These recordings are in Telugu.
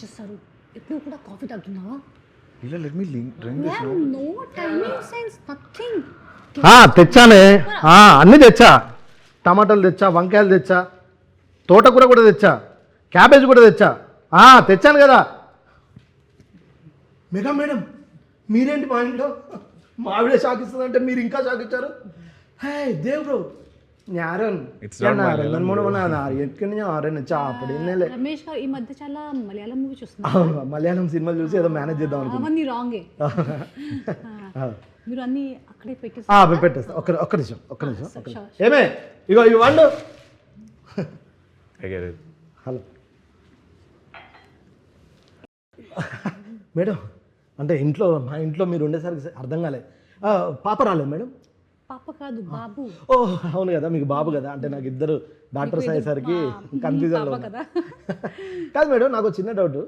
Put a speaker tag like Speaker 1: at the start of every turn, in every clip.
Speaker 1: వచ్చేస్తారు. ఎప్పుడు కూడా కాఫీ తాగుతున్నావా?
Speaker 2: ఇలా let me drink this no.
Speaker 1: No timing sense nothing.
Speaker 3: తెచ్చానే, అన్నీ తెచ్చా. టమాటాలు తెచ్చా, వంకాయలు తెచ్చా, తోటకూర కూడా తెచ్చా, క్యాబేజ్ కూడా తెచ్చా. తెచ్చాను కదా. మెగా మేడం మీరేంటి మా ఇంట్లో? మా ఆవిడే షాక్ ఇస్తుందంటే మీరు ఇంకా షాక్ ఇచ్చారు. హే దేవ్ బ్రో ഞാരൻ
Speaker 1: రమేష్ గారు ఈ మధ్య చాలా మలయాళం మూవీ చూస్తున్నారు.
Speaker 3: మలయాళం సినిమాలు చూసి ఏదో మేనేజ్ చేద్దాం అనుకున్నాను.
Speaker 1: అవన్నీ రాంగే. మీరు అన్ని అక్కడే
Speaker 3: పెట్టేస్తా. ఒక్క నిమిషం. ఏమే ఇగో ఇవి వండు. హలో మేడం, అంటే మా ఇంట్లో మీరు ఉండేసరికి అర్థం కాలేదు. పాప రాలేదు మేడం?
Speaker 1: పాప కాదు బాబు.
Speaker 3: ఓ అవును కదా, మీకు బాబు కదా. అంటే నాకు ఇద్దరు డాక్టర్స్ అయ్యేసరికి కన్ఫ్యూజన్లో కాదు మేడం. నాకు చిన్న డౌట్.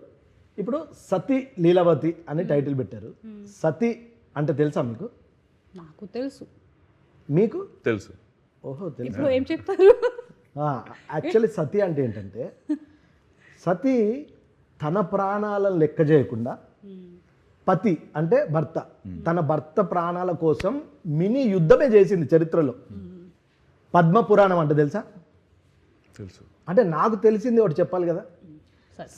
Speaker 3: ఇప్పుడు సతీ లీలావతి అని టైటిల్ పెట్టారు. సతీ అంటే తెలుసా మీకు?
Speaker 1: నాకు తెలుసు.
Speaker 3: మీకు
Speaker 2: తెలుసు?
Speaker 1: ఓహో తెలుసు. ఏం చెప్తారు?
Speaker 3: యాక్చువల్లీ సతీ అంటే ఏంటంటే, సతీ తన ప్రాణాలను లెక్క చేయకుండా, పతి అంటే భర్త, తన భర్త ప్రాణాల కోసం మినీ యుద్ధమే చేసింది చరిత్రలో. పద్మ పురాణం అంటే తెలుసా?
Speaker 2: తెలుసు.
Speaker 3: అంటే నాకు తెలిసింది ఒకటి చెప్పాలి కదా.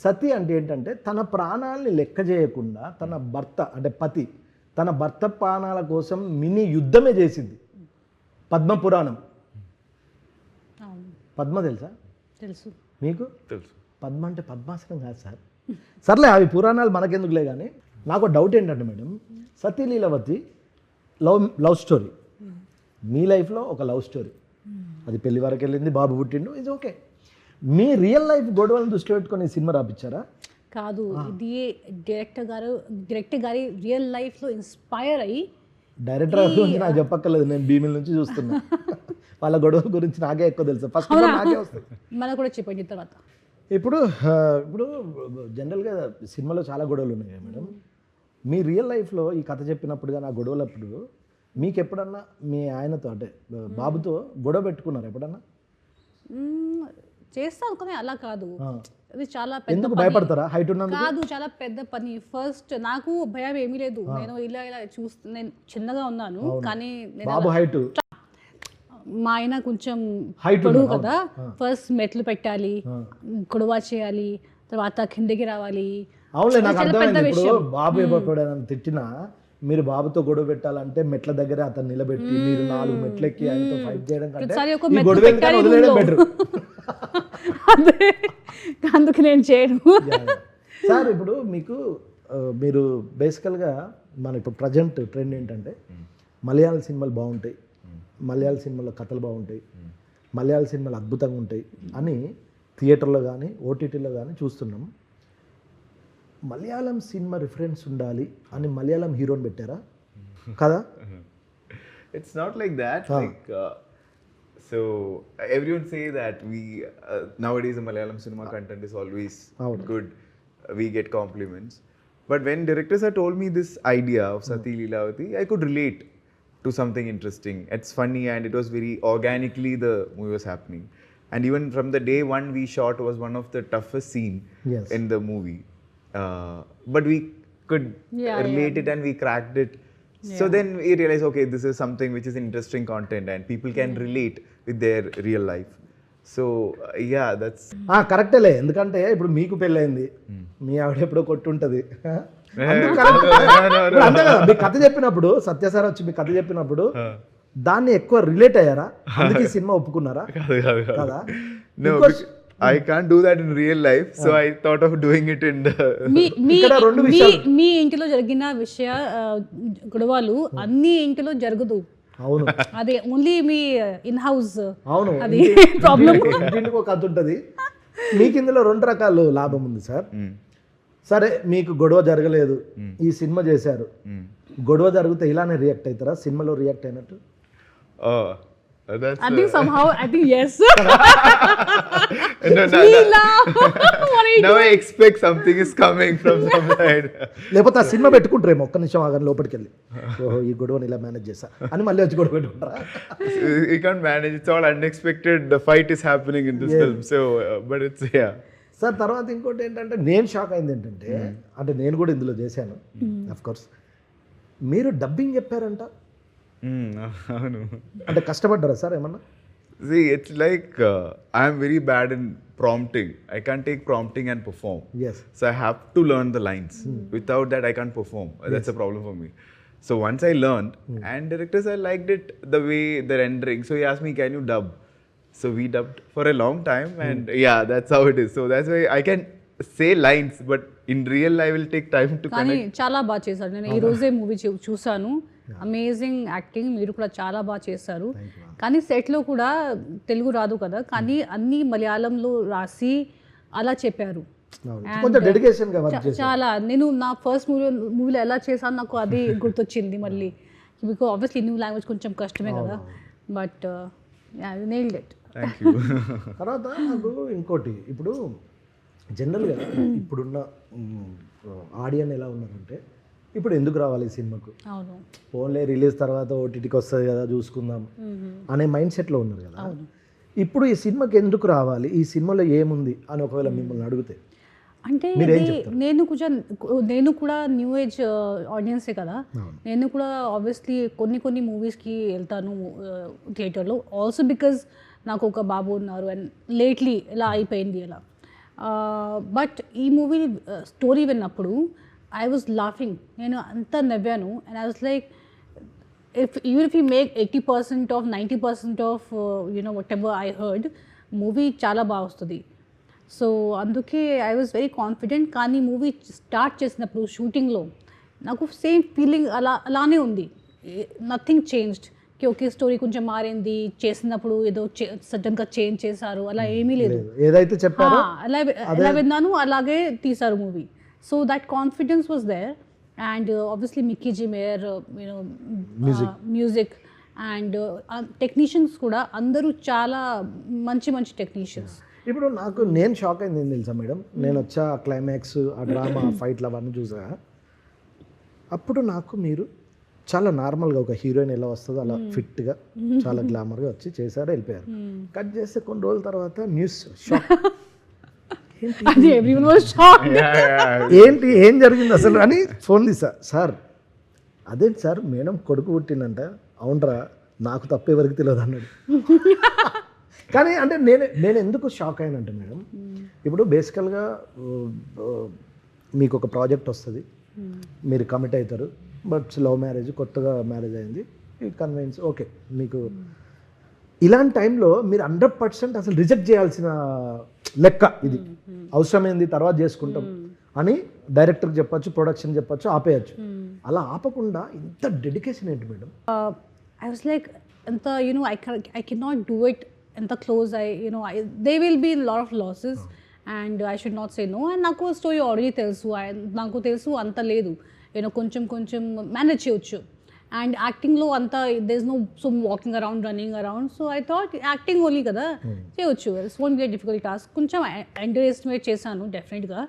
Speaker 3: సతి అంటే ఏంటంటే తన ప్రాణాలని లెక్క చేయకుండా తన భర్త అంటే పతి తన భర్త ప్రాణాల కోసం మినీ యుద్ధమే చేసింది. పద్మ పురాణం. పద్మ తెలుసా?
Speaker 1: తెలుసు.
Speaker 3: మీకు
Speaker 2: తెలుసు.
Speaker 3: పద్మ అంటే పద్మాసనం కాదు సార్. సర్లే అవి పురాణాలు మనకెందుకులే. కానీ నాకు డౌట్ ఏంటంటే మేడం, సతీ లీలావతి లవ్ స్టోరీ. మీ లైఫ్లో ఒక లవ్ స్టోరీ. అది పెళ్లి వరకు వెళ్ళింది, బాబు పుట్టిండు, ఇది ఓకే. మీ రియల్ లైఫ్ గొడవలను దృష్టి పెట్టుకొని ఈ సినిమా రాపించారా?
Speaker 1: కాదు, ఇది డైరెక్టర్ గారి రియల్ లైఫ్లో ఇన్స్పైర్ అయ్యి.
Speaker 3: డైరెక్టర్ గురించి నాకు చెప్పక్కర్లేదు, నేను భీమిల నుంచి చూస్తున్నా. వాళ్ళ గొడవల గురించి నాకే ఎక్కువ తెలుసు. ఫస్ట్ నాకే వస్తుంది.
Speaker 1: మనకు కూడా చెప్పండి తర్వాత.
Speaker 3: ఇప్పుడు జనరల్గా సినిమాలో చాలా గొడవలు ఉన్నాయి మేడం. మీ రియల్ లైఫ్లో ఈ కథ చెప్పినప్పుడు కానీ ఆ గొడవలప్పుడు మీకు ఎప్పుడన్నా మీ ఆయనతో అంటే బాబుతో గొడవ పెట్టుకున్నారు ఎప్పుడన్నా?
Speaker 1: చేస్తాను కానీ అలా కాదు. అది చాలా పెద్ద.
Speaker 3: ఎందుకు భయపడతారా? హైట్ ఉన్నందుకు
Speaker 1: కాదు, చాలా పెద్ద పని. ఫస్ట్ నాకు భయం ఏమీ లేదు. నేను ఇలా నేను చిన్నగా ఉన్నాను కానీ
Speaker 3: బాబు హైట్,
Speaker 1: మా ఆయన కొంచెం పొడుగు కదా. ఫస్ట్ మెట్లు పెట్టాలి, గొడవ చేయాలి, తర్వాత కిందకి రావాలి.
Speaker 3: అవునులే, నాకు అర్థమైంది. ఇప్పుడు బాబు ఎప్పుడైనా తిట్టినా మీరు బాబుతో గొడవ పెట్టాలంటే మెట్ల దగ్గర అతను నిలబెట్టి మీరు 4 మెట్లు ఎక్కి ఆయనతో ఫైట్ చేయడం కంటే వదిలేయడం బెటర్.
Speaker 1: అందుకు నేను చేయను
Speaker 3: సార్. ఇప్పుడు మీరు బేసికల్గా మన ఇప్పుడు ప్రజెంట్ ట్రెండ్ ఏంటంటే మలయాళ సినిమాలు బాగుంటాయి, మలయాళ సినిమాలో కథలు బాగుంటాయి, మలయాళ సినిమాలు అద్భుతంగా ఉంటాయి అని థియేటర్లో కానీ ఓటీటీలో కానీ చూస్తున్నాం. మలయాళం సినిమా రిఫరెన్స్ ఉండాలి అని మలయాళం హీరోని పెట్టారా కదా?
Speaker 2: It's not like that. So everyone say that we nowadays the Malayalam cinema content is always good. We get compliments. But when directors have told me this idea of Sati Leelavati, I could relate to something interesting. It's funny and it was very organically the movie was happening. And even from the day one we shot was one of the toughest scene in the movie. But we could relate it and we cracked it. So then we realized, okay, this is something which is interesting content and people can relate with their real life. So yeah, that's
Speaker 3: కరెక్టేలే. ఎందుకంటే ఇప్పుడు మీకు పెళ్ళైంది, మీ ఆవిడ ఎప్పుడో కొట్టుంటది. అంతే కదా, మీ కథ చెప్పినప్పుడు సత్యసార్ వచ్చి మీ కథ చెప్పినప్పుడు దాన్ని ఎక్కువ రిలేట్ అయ్యారా? అందుకే సినిమా ఒప్పుకున్నారా? కదా.
Speaker 2: I can't do that in real life, so I thought of doing it in the.
Speaker 1: మీ ఇంటిలో జరిగిన గొడవలు అన్ని ఇంటిలో జరగదు.
Speaker 3: అవును,
Speaker 1: అదే ఓన్లీ మీ ఇన్ హౌస్.
Speaker 3: అవును,
Speaker 1: అది ప్రాబ్లం.
Speaker 3: ఇంటికి ఒక కథ ఉంటుంది. మీకు ఇందులో 2 రకాలు లాభం ఉంది సార్. సరే, మీకు గొడవ జరగలేదు, ఈ సినిమా చేశారు, గొడవ జరిగితే ఇలానే రియాక్ట్ అవుతారా సినిమాలో రియాక్ట్ అయినట్టు?
Speaker 1: I think somehow, I think yes.
Speaker 2: Now I expect something is coming from some side.
Speaker 3: లేకపోతే ఆ సినిమా పెట్టుకుంటారేమో, ఒక్క నిమిషం ఆగని లోపలికి వెళ్ళి ఓహో ఈ గొడవని ఇలా మేనేజ్ చేస్తా అని మళ్ళీ వచ్చి గొడవ పెట్టుకుంటారా?
Speaker 2: You can't manage, it's all unexpected. The fight is happening in this film, so but it's
Speaker 3: sir తర్వాత ఇంకోటి ఏంటంటే నేను షాక్ అయింది ఏంటంటే అంటే నేను కూడా ఇందులో చేశాను అఫ్ కోర్స్ మీరు డబ్బింగ్ చెప్పారంట
Speaker 2: అవును.
Speaker 3: అంటే కష్టపడ్డారా సార్ ఏమన్నా?
Speaker 2: See, it's like I'm very bad in prompting. I can't take prompting and perform.
Speaker 3: Yes.
Speaker 2: So I have to learn the lines. Without that, I can't perform. That's a problem for me. So once I learned, and directors, I liked it the way the rendering. So he asked me, "Can you dub?" So we dubbed for a long time, and yeah, that's how it is. So that's why I can say lines, but in real, I will take time to
Speaker 1: కానీ
Speaker 2: connect.
Speaker 1: చాలా బాగా చేశారు. నేను ఈ రోజే మూవీ చూసాను. అమేజింగ్ యాక్టింగ్, మీరు కూడా చాలా బాగా చేశారు. కానీ సెట్లో కూడా తెలుగు రాదు కదా, కానీ అన్ని మలయాళంలో రాసి అలా చెప్పారు.
Speaker 3: కొంచెం డెడికేషన్ గా వర్క్ చేశారు.
Speaker 1: చాలా. నేను నా ఫస్ట్ మూవీలో ఎలా చేశాను నాకు అది గుర్తొచ్చింది మళ్ళీ. బికాజ్ ఆబ్వియస్లీ న్యూ లాంగ్వేజ్ కొంచెం కష్టమే కదా, but nailed it.
Speaker 2: Thank you.
Speaker 3: తర్వాత నాకు ఇంకోటి, ఇప్పుడు జనరల్గా ఇప్పుడున్న ఆడియన్స్ ఎలా ఉన్నారంటే ఇప్పుడు ఎందుకు రావాలి ఈ సినిమాకు,
Speaker 1: అవును,
Speaker 3: ఓన్లీ రిలీజ్ తర్వాత ఓటీటీకి వస్తుంది కదా చూసుకుందాం అనే మైండ్ సెట్లో ఉన్నారు కదా. ఇప్పుడు ఈ సినిమాకి ఎందుకు రావాలి, ఈ సినిమాలో ఏముంది అని ఒకవేళ మిమ్మల్ని అడిగితే
Speaker 1: అంటే నేను కూడా న్యూ ఏజ్ ఆడియన్సే కదా. నేను కూడా ఆబ్వియస్లీ కొన్ని మూవీస్కి వెళ్తాను థియేటర్లో, ఆల్సో బికాజ్ నాకు ఒక బాబు ఉన్నారు అండ్ లేట్లీ ఇలా అయిపోయింది అలా. బట్ ఈ మూవీ స్టోరీ విన్నప్పుడు ఐ వాజ్ లాఫింగ్, నేను అంతా నవ్వాను. And I was like, even if you make 80% of 90% of whatever I heard, movie చాలా బాగా వస్తుంది. సో అందుకే ఐ వాజ్ వెరీ కాన్ఫిడెంట్. కానీ మూవీ స్టార్ట్ చేసినప్పుడు షూటింగ్లో నాకు సేమ్ ఫీలింగ్ అలానే ఉంది. Nothing changed. ఓకే స్టోరీ కొంచెం మారింది, చేసినప్పుడు ఏదో సడన్గా చేంజ్ చేశారు, అలా ఏమీ లేదు.
Speaker 3: ఏదైతే చెప్పారో
Speaker 1: అలా విన్నాను, అలాగే తీశారు movie. So that confidence was there. And obviously Mickey J. Meyer, music and technicians కూడా అందరూ చాలా మంచి టెక్నీషియన్స్.
Speaker 3: ఇప్పుడు నేను షాక్ అయింది ఏం తెలుసా మేడం, నేను వచ్చా క్లైమాక్స్ ఆ డ్రామా ఫైట్లు అవన్నీ చూసా. అప్పుడు నాకు మీరు చాలా నార్మల్గా ఒక హీరోయిన్ ఎలా వస్తుందో అలా ఫిట్గా చాలా గ్లామర్గా వచ్చి చేశారు, వెళ్ళిపోయారు. కట్ చేస్తే కొన్ని రోజుల తర్వాత న్యూస్ షాక్. ఏంటి ఏం జరిగింది అసలు అని ఫోన్ తీసా. సార్ అదేంటి సార్, మేడం కొడుకు పుట్టిందంట. అవునరా, నాకు తప్ప ఎవరికి తెలియదు అన్నాడు. కానీ అంటే నేను ఎందుకు షాక్ అయినంటే మేడం, ఇప్పుడు బేసికల్గా మీకు ఒక ప్రాజెక్ట్ వస్తుంది, మీరు కమిట్ అవుతారు, బట్ లవ్ మ్యారేజ్, కొత్తగా మ్యారేజ్ అయింది, కన్వెన్స్ ఓకే. మీకు ఇలాంటి టైంలో మీరు 100% అసలు రిజెక్ట్ చేయాల్సిన లెక్క ఇది. అవసరమైంది తర్వాత చేసుకుంటాం అని డైరెక్టర్కి చెప్పచ్చు, ప్రొడక్షన్ చెప్పచ్చు, ఆపేయచ్చు. అలా ఆపకుండా ఇంత డెడికేషన్ ఏంటి మేడం?
Speaker 1: ఐ వాజ్ లైక్ ఎంత I can not do it, ఎంత close they will be lot of losses and I should not say no. And నాకు స్టోరీ ఆల్రెడీ తెలుసు, నాకు తెలుసు అంత లేదు, కొంచెం మేనేజ్ చేయొచ్చు. అండ్ యాక్టింగ్లో అంతా there is no some walking around, running around. So I thought acting only కదా, చేయొచ్చు. It's won't be a difficult task. కొంచెం అండర్ ఎస్టిమేట్ చేశాను డెఫినెట్గా,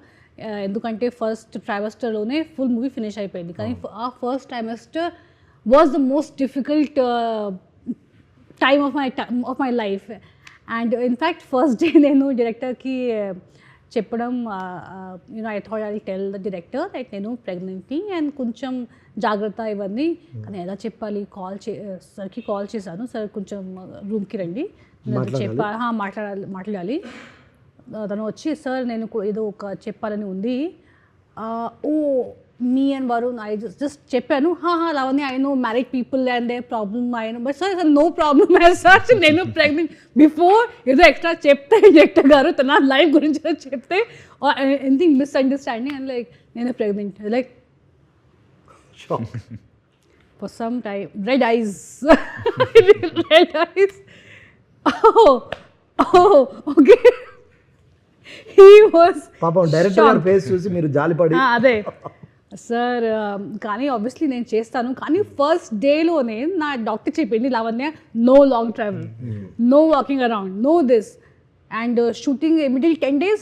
Speaker 1: ఎందుకంటే ఫస్ట్ ట్రైమస్టర్లోనే ఫుల్ మూవీ ఫినిష్ అయిపోయింది. కానీ ఆ first trimester was the most difficult time of my life. And in fact first day నేను డైరెక్టర్కి చెప్పడం, I thought I tell the director that నేను ప్రెగ్నెంట్ని అండ్ కొంచెం జాగ్రత్త ఇవన్నీ. కానీ ఎలా చెప్పాలి, సార్కి కాల్ చేశాను, సార్ కొంచెం రూమ్కి రండి మాట్లాడాలి. తను వచ్చి, సార్ నేను ఏదో ఒక చెప్పాలని ఉంది. Oh me and Varun, I just చెప్పాను, Lavanya I know married people and they problem I know, but sir no problem sir, నేను ప్రెగ్నెంట్. బిఫోర్ ఏదో ఎక్స్ట్రా చెప్తే డైరెక్టర్ గారు తన లైఫ్ గురించి చెప్తే ఎనీథింగ్ మిస్అండర్స్టాండింగ్ అండ్ లైక్ నేను pregnant, like for some time, red eyes. Oh, okay. He was
Speaker 3: పాపం డైరెక్టర్ గారి ఫేస్ చూసి మీరు జాలిపడి
Speaker 1: అదే సార్. కానీ ఆబ్వియస్లీ నేను చేస్తాను, కానీ ఫస్ట్ డేలోనే నా డాక్టర్ చెప్పింది, Lavanya no long travel, no walking around, no this and shooting immediately 10 days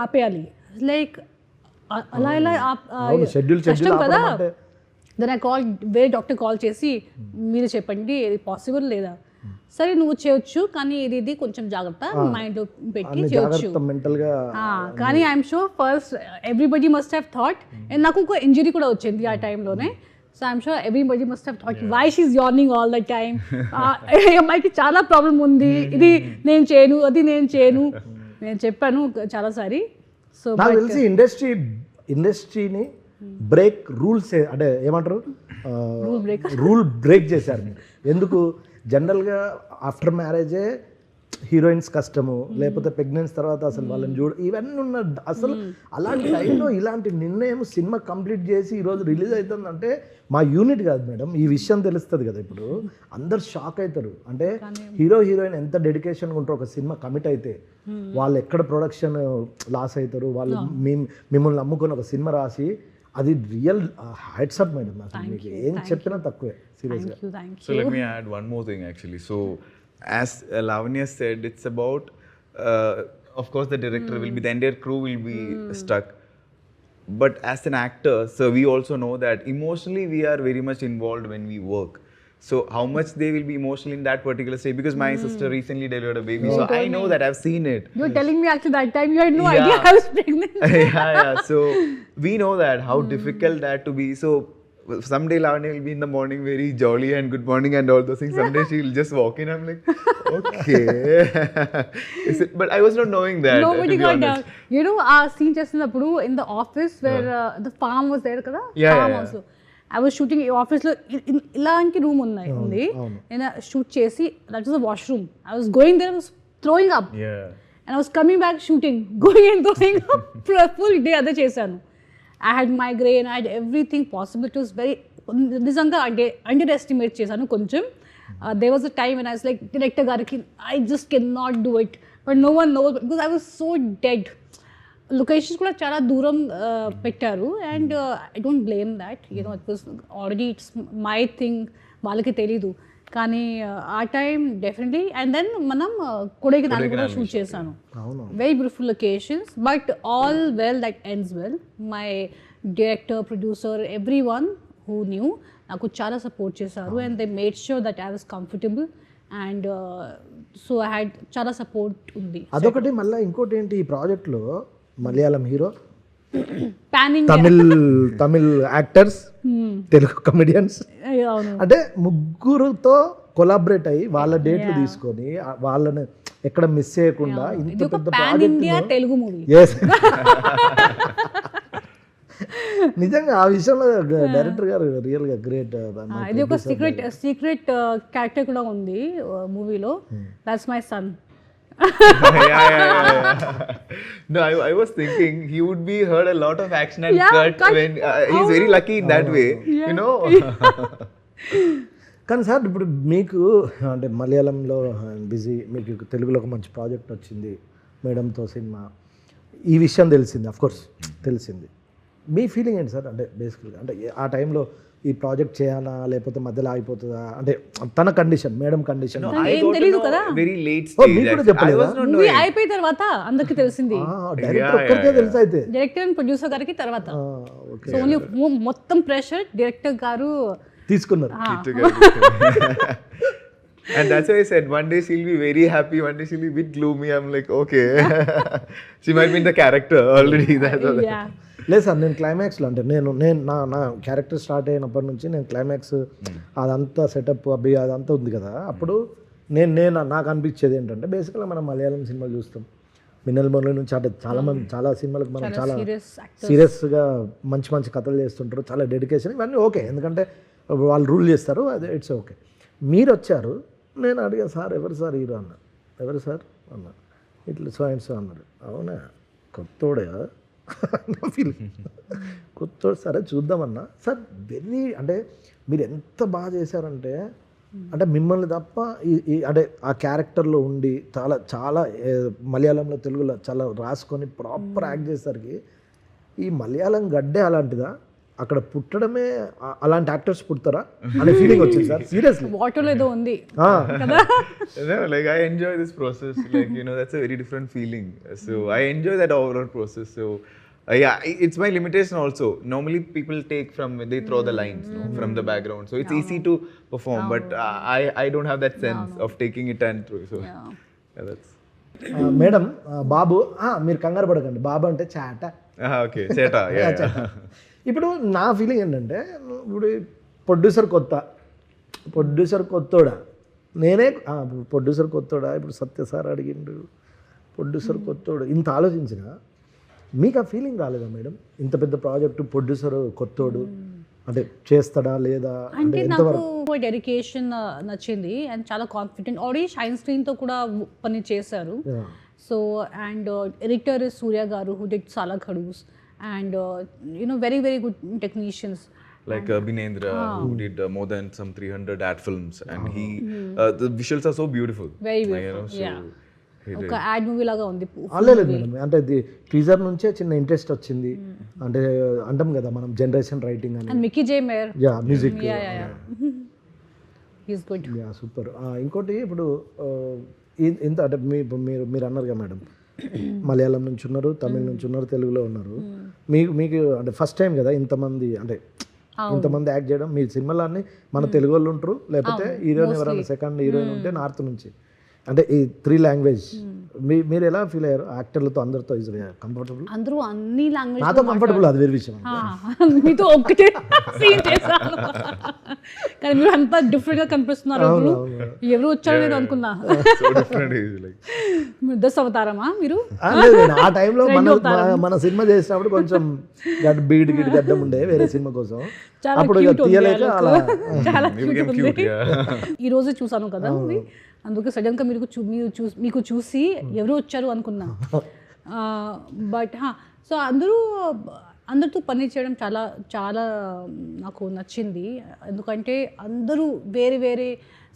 Speaker 1: ఆపేయాలి. లైక్ అలా కష్టం కదా. దెన్ ఐ కాల్, వేరే డాక్టర్ కాల్ చేసి మీరు చెప్పండి ఇది పాసిబుల్ లేదా. సరే నువ్వు చేయొచ్చు కానీ ఇది కొంచెం జాగ్రత్త మైండ్లో పెట్టి
Speaker 3: అన్ని
Speaker 1: చేయొచ్చు.
Speaker 3: జాగ్రత్త మెంటల్గా
Speaker 1: కానీ I'm sure first everybody must have thought and నాకు ఒక ఇంజరీ కూడా వచ్చింది ఆ టైంలోనే. So I'm sure everybody must have thought why she is yearning all the time, అమ్మాయికి చాలా ప్రాబ్లం ఉంది, ఇది నేను చేయను అది నేను చేయను, నేను చెప్పాను చాలాసారి. సో
Speaker 3: నాకు తెలిసి ఇండస్ట్రీని బ్రేక్ రూల్స్ అంటే ఏమంటారు రూల్ బ్రేక్ చేశారు మీరు. ఎందుకు జనరల్గా ఆఫ్టర్ మ్యారేజే హీరోయిన్స్ కష్టము, లేకపోతే ప్రెగ్నెన్సీ తర్వాత అసలు వాళ్ళని ఇవన్నీ ఉన్న అసలు అలాంటి టైంలో ఇలాంటి నిర్ణయం సినిమా కంప్లీట్ చేసి ఈరోజు రిలీజ్ అవుతుందంటే మా యూనిట్ కాదు మేడం, ఈ విషయం తెలుస్తుంది కదా. ఇప్పుడు అందరు షాక్ అవుతారు. అంటే హీరోయిన్ ఎంత డెడికేషన్గా ఉంటారో ఒక సినిమా కమిట్ అయితే వాళ్ళు ఎక్కడ ప్రొడక్షన్ లాస్ అవుతారు, వాళ్ళు మిమ్మల్ని నమ్ముకొని ఒక సినిమా రాసి అది రియల్ హైట్స్ అప్ మేడం. నాకు మీకు ఏం చెప్పినా తక్కువే సీరియస్గా.
Speaker 2: So let me add one more thing actually. So as Lavanya said, it's about of course the director will be, the entire crew will be stuck, but as an actor, so we also know that emotionally we are very much involved when we work. So how much they will be emotional in that particular stage, because my sister recently delivered a baby, so I know that, I've seen it.
Speaker 1: You're telling me actually that time you had no idea I was pregnant.
Speaker 2: yeah, so we know that how difficult that to be. So someday Lavanya will be in the morning very jolly and good morning and all those things. Someday she'll just walk in, I'm like, okay. But I was not knowing that.
Speaker 1: Nobody
Speaker 2: to be
Speaker 1: got
Speaker 2: honest.
Speaker 1: down. You know, our scene చేసినప్పుడు in the office where the farm was there కదా, farm also. I was shooting office లో ఇలాంటి రూమ్ ఉంది, నేను షూట్ చేసి that was the washroom. I was going there, I was throwing up.
Speaker 2: Yeah.
Speaker 1: And I was coming back shooting, going and throwing up for a full day. అదే చేశాను. I had migraine, I had everything possible. It was very నిజంగా అండర్ ఎస్టిమేట్ చేశాను కొంచెం. There was a time when I was like, director గారికి I just cannot do it, but no one knows because I was so dead. Locations కూడా చాలా దూరం పెట్టారు and I don't blame that, you know it was already it's my thing, వాళ్ళకి తెలీదు. కానీ ఆ టైం డెఫినెట్లీ. అండ్ దెన్ మనం కొడైకెనాల్ కూడా షూట్ చేశాను, very beautiful locations. But all well that ends well. My director, producer, everyone who knew నాకు చాలా సపోర్ట్ చేశారు and they made sure that I was comfortable and so I had చాలా సపోర్ట్ ఉంది.
Speaker 3: అదొకటి. మళ్ళీ ఇంకోటి ఏంటి, ఈ ప్రాజెక్ట్లో మలయాళం హీరో,
Speaker 1: పానింగ్
Speaker 3: తమిళ్ యాక్టర్స్, తెలుగు కమెడియన్స్, అంటే ముగ్గురుతో కొలాబరేట్ అయ్యి వాళ్ళ డేట్లు తీసుకొని వాళ్ళని ఎక్కడ మిస్ చేయకుండా ఇంత పెద్ద ప్రాజెక్ట్
Speaker 1: తెలుగు మూవీ.
Speaker 3: నిజంగా ఆ విషయంలో డైరెక్టర్ గారు రియల్ గా గ్రేట్.
Speaker 1: ఇది ఒక సీక్రెట్ క్యారెక్టర్ కూడా ఉంది మూవీలో, that's my son.
Speaker 2: yeah. No, I was thinking he would be heard a lot of action and cut when he's very lucky in that way, you know.
Speaker 3: కానీ సార్ ఇప్పుడు మీకు అంటే మలయాళంలో బిజీ, మీకు తెలుగులో ఒక మంచి ప్రాజెక్ట్ వచ్చింది మేడంతో సినిమా, ఈ విషయం తెలిసింది, అఫ్కోర్స్ తెలిసింది. మీ ఫీలింగ్ ఏంటి సార్? అంటే బేసికల్గా అంటే ఆ టైంలో ఈ ప్రాజెక్ట్ చేయాలా లేకపోతే మధ్యలో ఆగిపోతుందా, అంటే తన condition, madam condition
Speaker 2: very late stage.
Speaker 1: అయిపోయిన తర్వాత అందరికి తెలిసింది,
Speaker 3: డైరెక్టర్ ఒక్కరికే తెలుసు అయితే,
Speaker 1: డైరెక్టర్ అండ్ ప్రొడ్యూసర్ గారికి తర్వాత. సో ఓన్లీ మొత్తం ప్రెషర్ డైరెక్టర్ గారు తీసుకున్నారు.
Speaker 2: And that's why I said one day she'll be very happy, one day she'll be a bit gloomy. I'm like, okay. She might be in the character already. That's all.
Speaker 1: Yeah.
Speaker 3: లేదు సార్, నేను క్లైమాక్స్లో అంటే నేను నా క్యారెక్టర్ స్టార్ట్ అయినప్పటి నుంచి నేను క్లైమాక్స్ అదంతా సెటప్ అదంతా ఉంది కదా, అప్పుడు నాకు అనిపించేది ఏంటంటే బేసిక్గా మనం మలయాళం సినిమాలు చూస్తాం, మిన్నల్ మురళి నుంచి అంటే చాలా సినిమాలకు మనం చాలా సీరియస్గా మంచి కథలు చేస్తుంటారు, చాలా డెడికేషన్, ఇవన్నీ ఓకే, ఎందుకంటే వాళ్ళు రూల్ చేస్తారు, అది ఇట్స్ ఓకే. మీరు వచ్చారు, నేను అడిగా సార్ ఎవరు సార్ హీరో అన్న, ఎవరు సార్ అన్న, ఇట్లా సో అండ్ సో అన్నారు. అవునా, కొత్తోడే కొత్తోడు, సరే చూద్దామన్నా. సార్ వెరీ అంటే మీరు ఎంత బాగా చేశారంటే, అంటే మిమ్మల్ని తప్ప అంటే ఆ క్యారెక్టర్లో ఉండి చాలా మలయాళంలో తెలుగులో చాలా రాసుకొని ప్రాపర్ యాక్ట్ చేసేసరికి ఈ మలయాళం గడ్డే అలాంటిదా, అక్కడ పుట్టడమే అలాంటి యాక్టర్స్ పుడతారా అనే ఫీలింగ్ వచ్చింది సార్. సీరియస్లీ
Speaker 1: వాటర్లో ఏదో ఉంది
Speaker 2: కదా. Like I enjoy this process, like you know, that's a very different feeling. So I enjoy that overall process. So Yeah, it's my limitation also. Normally people take from, they throw the lines, no, from the background. So it's easy to perform, but I don't have that sense of taking it and through. So
Speaker 1: Yeah.
Speaker 2: yeah, that's.
Speaker 3: Madam బాబు మీరు కంగారు పడకండి, బాబు అంటే చాట.
Speaker 2: Okay, Cheta, yeah.
Speaker 3: ఇప్పుడు నా ఫీలింగ్ ఏంటంటే, ఇప్పుడు ప్రొడ్యూసర్ కొత్తోడా, నేనే ప్రొడ్యూసర్ కొత్తోడా, ఇప్పుడు సత్య సార్ అడిగిండు ప్రొడ్యూసర్ కొత్తోడు, ఇంత ఆలోచించిన మీకు ఆ ఫీలింగ్ రాలేదా మేడం? ఇంత పెద్ద ప్రాజెక్టు ప్రొడ్యూసర్ కొత్తోడు అంటే చేస్తాడా లేదా
Speaker 1: అంటే నాకు డెడికేషన్ నచ్చింది అండ్ చాలా కాన్ఫిడెంట్. ఆల్రెడీ షైన్ స్క్రీన్తో కూడా పని చేశారు. సో అండ్ ఎడిటర్ సూర్య గారు హూ డిడ్ సాలా Khadoos and very very good technicians.
Speaker 2: Like Binendra, who did more than some 300 ad films, and the visuals are so beautiful.
Speaker 1: Very
Speaker 2: You
Speaker 1: beautiful,
Speaker 2: know, so
Speaker 1: yeah. ఒక యాడ్ మూవీ లాగా ఉంది.
Speaker 3: లేదు మేడం, అంటే టీజర్ నుంచే చిన్న ఇంట్రెస్ట్ వచ్చింది. అంటే అంటాం కదా మనం జనరేషన్ రైటింగ్ అని.
Speaker 1: And Mickey J mayor,
Speaker 3: yeah music,
Speaker 1: he's good.
Speaker 3: Yeah super. ఇంకోటి ఇప్పుడు ఇంత అంటే మీరు అన్నారు కదా మేడం, మలయాళం నుంచి ఉన్నారు, తమిళ నుంచి ఉన్నారు, తెలుగులో ఉన్నారు. మీకు అంటే ఫస్ట్ టైం కదా ఇంతమంది అంటే ఇంతమంది యాక్ట్ చేయడం. మీ సినిమాలో అన్ని మన తెలుగు వాళ్ళు ఉంటారు, లేకపోతే హీరోయిన్ ఎవరైనా సెకండ్ హీరోయిన్ ఉంటే నార్త్ నుంచి, అంటే ఈ 3 లాంగ్వేజ్. మీరు ఎలా ఫీల్ అయ్యారు యాక్టర్లతో అందరితో? Is comfortable?
Speaker 1: అందరూ అన్ని లాంగ్వేజ్
Speaker 3: నాతో కంఫర్టబుల్, అది వేరే విషయం.
Speaker 1: మీతో ఒక్కటే సీన్ చేశాను కానీ మీరు అంతా డిఫరెంట్ గా కనిపిస్తున్నారు. ఇప్పుడు ఎవరు వచ్చారో నేను అనుకున్నా.
Speaker 2: So different is like.
Speaker 1: దశ అవతారమా మీరు?
Speaker 3: ఆ టైంలో మన సినిమా చేసినప్పుడు కొంచెం బీడ్ గడ్డం ఉండే వేరే సినిమా కోసం, అప్పుడు తీయలేక అలా
Speaker 1: చాలా
Speaker 2: You became cute, yeah.
Speaker 1: ఈ రోజు చూసాను కదా మూవీ, అందుకే సడన్ గా మీకు చూసి ఎవరు వచ్చారు అనుకున్నా. బట్ సో అందరితో పని చేయడం చాలా చాలా నాకు నచ్చింది. ఎందుకంటే అందరూ వేరే వేరే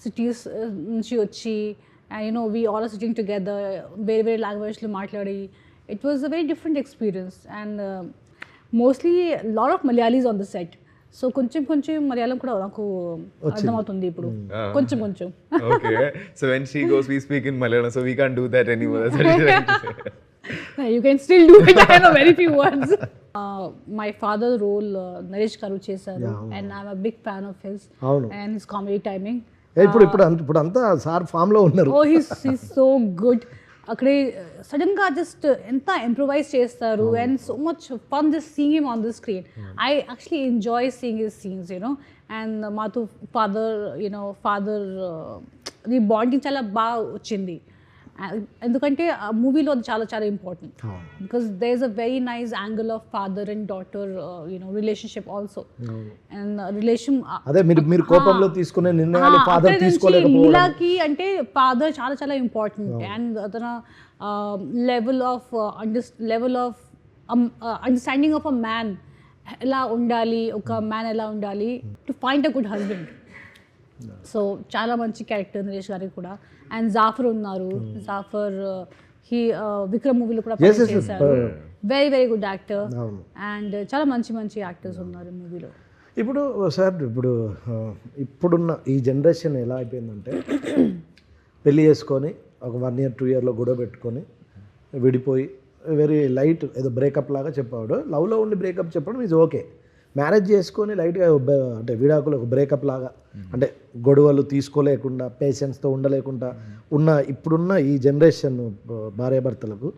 Speaker 1: సిటీస్ నుంచి వచ్చి and we all are sitting together, వేరే వేరే లాంగ్వేజ్లో మాట్లాడి, it was a very different experience. And mostly lot of Malayalis on the set. So కొంచెం మలయాళం కూడా నాకు అర్థమవుతుంది ఇప్పుడు, కొంచెం.
Speaker 2: Okay, so when she goes, we speak in Malayalam, so we can't do that anymore. That's what you're trying to say.
Speaker 1: You can still do it. I know very few words. My father role, Naresh Karu చేశారు, and I'm a big fan of his and his comedy timing.
Speaker 3: ఇప్పుడు అంతా సార్ ఫామ్ లో ఉన్నారు.
Speaker 1: Oh, he's so good. అక్కడే సడన్ గా జస్ట్ ఎంత ఇంప్రూవైజ్ చేస్తారు and so much fun just seeing him on the screen. I actually enjoy seeing his scenes and మాతో ఫాదర్ ది బాండింగ్ చాలా బాగా వచ్చింది. ఎందుకంటే ఆ మూవీలో అది చాలా చాలా important because there is a very nice angle of father and daughter relationship also. And relation
Speaker 3: అదే మీరు కోపంలో తీసుకునే నిర్ణయాలు ఫాదర్ తీసుకోలేకపోవడం,
Speaker 1: నీలాకి అంటే ఫాదర్ చాలా చాలా ఇంపార్టెంట్. అండ్ అతను level of understanding of a man ఎలా ఉండాలి, ఒక మ్యాన్ ఎలా ఉండాలి to find a good husband. So చాలా మంచి క్యారెక్టర్ నరేష్ గారికి కూడా. అండ్ జాఫర్ ఉన్నారు, జాఫర్ విక్రమ్ మూవీలో కూడా చేశారు. Very very good actor and చాలా మంచి యాక్టర్స్ ఉన్నారు మూవీలో.
Speaker 3: ఇప్పుడు సార్ ఇప్పుడున్న ఈ జనరేషన్ ఎలా అయిపోయిందంటే, పెళ్ళి చేసుకొని ఒక 1 year 2 yearలో గొడవ పెట్టుకొని విడిపోయి వెరీ లైట్ ఏదో బ్రేకప్ లాగా చెప్పాడు. లవ్లో ఉండి బ్రేకప్ చెప్పడం ఈజ్ ఓకే. మ్యారేజ్ చేసుకొని లైట్గా అంటే విడాకులు ఒక బ్రేకప్ లాగా, అంటే గొడవలు తీసుకోలేకుండా పేషెన్స్తో ఉండలేకుండా ఇప్పుడున్న ఈ జనరేషన్ భార్యాభర్తలకు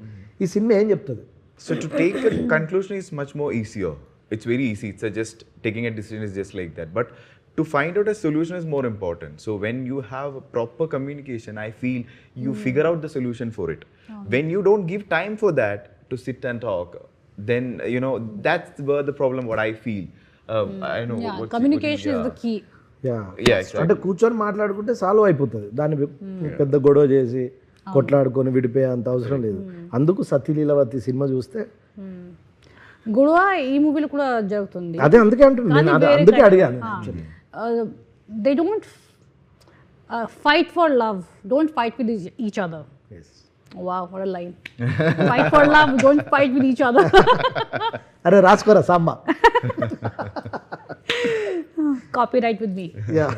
Speaker 3: ఈ సినిమా ఏం చెప్తుంది?
Speaker 2: So to take a conclusion is much more easier. It's very easy. It's just taking a decision is just like that. But to find out a solution is more important. So when you have a proper communication, I feel you figure out the solution for it. When you don't give time for that to sit and talk, then that's where the problem. What I feel, I know.
Speaker 1: Communication is the key.
Speaker 2: Exactly.
Speaker 3: అంటే కూర్చొని మాట్లాడుకుంటే సాల్వ్ అయిపోతుంది. దాన్ని పెద్ద గొడవ చేసి కొట్లాడుకొని విడిపోయే అంత అవసరం లేదు. అందుకు సతీలీలవతి సినిమా చూస్తే
Speaker 1: గొడవ ఈ మూవీలో కూడా జరుగుతుంది.
Speaker 3: అదే అందుకే అంటున్నాను, అందుకే అడిగాను.
Speaker 1: They don't fight for love. Don't fight with each other.
Speaker 3: Yes.
Speaker 1: Wow, what a line. Fight for love, don't fight with each other.
Speaker 3: అరే రాసుకోరా Samba.
Speaker 1: Copyright with me.
Speaker 3: Yeah.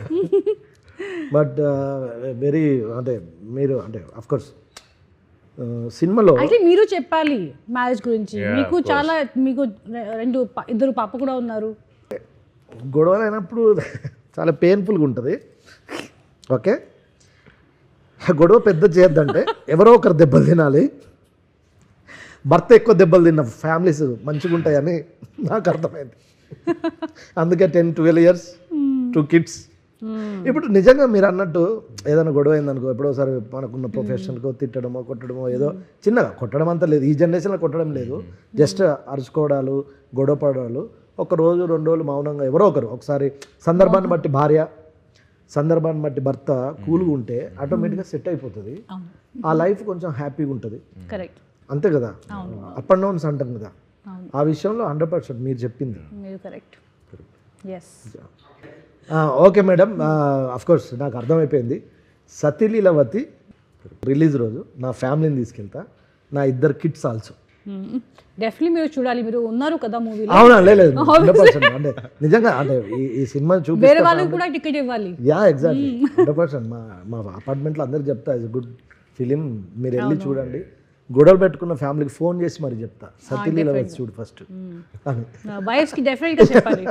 Speaker 3: But very అంటే మీరు అంటే అఫ్కోర్స్ సినిమాలో
Speaker 1: అయితే మీరు చెప్పాలి మ్యారేజ్ గురించి. మీకు చాలా మీకు ఇద్దరు పాప కూడా ఉన్నారు.
Speaker 3: గొడవలు అయినప్పుడు చాలా పెయిన్ఫుల్గా ఉంటుంది. ఓకే, గొడవ పెద్ద చేయొద్దంటే ఎవరో ఒకరు దెబ్బలు తినాలి. భర్త ఎక్కువ దెబ్బలు తిన్న ఫ్యామిలీస్ మంచిగా ఉంటాయని నాకు అర్థమైంది. అందుకే 10-12 years 2 kids. ఇప్పుడు నిజంగా మీరు అన్నట్టు ఏదైనా గొడవ అయిందనుకో, ఎప్పుడోసారి మనకున్న ప్రొఫెషన్కో తిట్టడమో కొట్టడమో, ఏదో చిన్నగా కొట్టడం అంతా లేదు, ఈ జనరేషన్లో కొట్టడం లేదు, జస్ట్ అరుచుకోవడాలు, గొడవ పడాలు, ఒక రోజు 2 రోజులు మౌనంగా ఎవరో ఒకరు ఒకసారి సందర్భాన్ని బట్టి భార్య, సందర్భాన్ని బట్టి భర్త కూల్గా ఉంటే ఆటోమేటిక్గా సెట్ అయిపోతుంది. ఆ లైఫ్ కొంచెం హ్యాపీగా ఉంటుంది.
Speaker 1: కరెక్ట్,
Speaker 3: అంతే కదా, అప్ అండ్ డౌన్స్ అంటాం కదా. ఆ విషయంలో 100% మీరు చెప్పింది
Speaker 1: మీరు correct. Yes,
Speaker 3: okay madam, course నాకు అర్థమైపోయింది. సతీలీలవతి రిలీజ్ రోజు నా ఫ్యామిలీని తీసుకెళ్తా, నా 2 kids ఆల్సో.
Speaker 1: డెఫినెట్లీ మీరు చూడాలి, మీరు ఉన్నారు కదా మూవీలో.
Speaker 3: అవునా, లేదు 100%. అంటే నిజంగా అంటే ఈ సినిమా
Speaker 1: వేరే
Speaker 3: చూపిస్తే
Speaker 1: వాళ్ళకి కూడా టికెట్ ఇవ్వాలి.
Speaker 3: Yeah exactly 100%. మా అపార్ట్మెంట్లో అందరికి చెప్తా, ఇట్స్ గుడ్ ఫిలిం, మీరు వెళ్ళి చూడండి. గొడవలు పెట్టుకున్న ఫ్యామిలీకి ఫోన్ చేసి మరి చెప్తా, సతీలీలవతి చూడు ఫస్ట్ అని.
Speaker 1: వైఫ్స్ కి డెఫినెట్గా చెప్పాలి.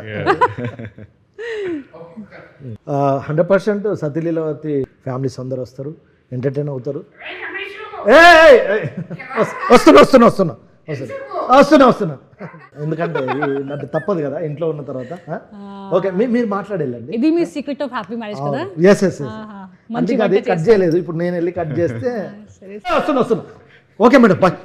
Speaker 3: 100% సతీలీలవతి ఫ్యామిలీస్ అందరు వస్తారు, ఎంటర్టైన్ అవుతారు. వస్తున్నా ఎందుకంటే నాకు తప్పదు కదా ఇంట్లో ఉన్న తర్వాత. ఓకే, మీరు మాట్లాడేళ్ళండి.
Speaker 1: ఇది మీ సీక్రెట్ ఆఫ్ హ్యాపీ మ్యారేజ్ కదా.
Speaker 3: ఎస్ ఎస్ ఎస్, అందుకే అది కట్ చేయలేదు. ఇప్పుడు నేను వెళ్ళి కట్ చేస్తే వస్తున్నా. Okay madam, bye.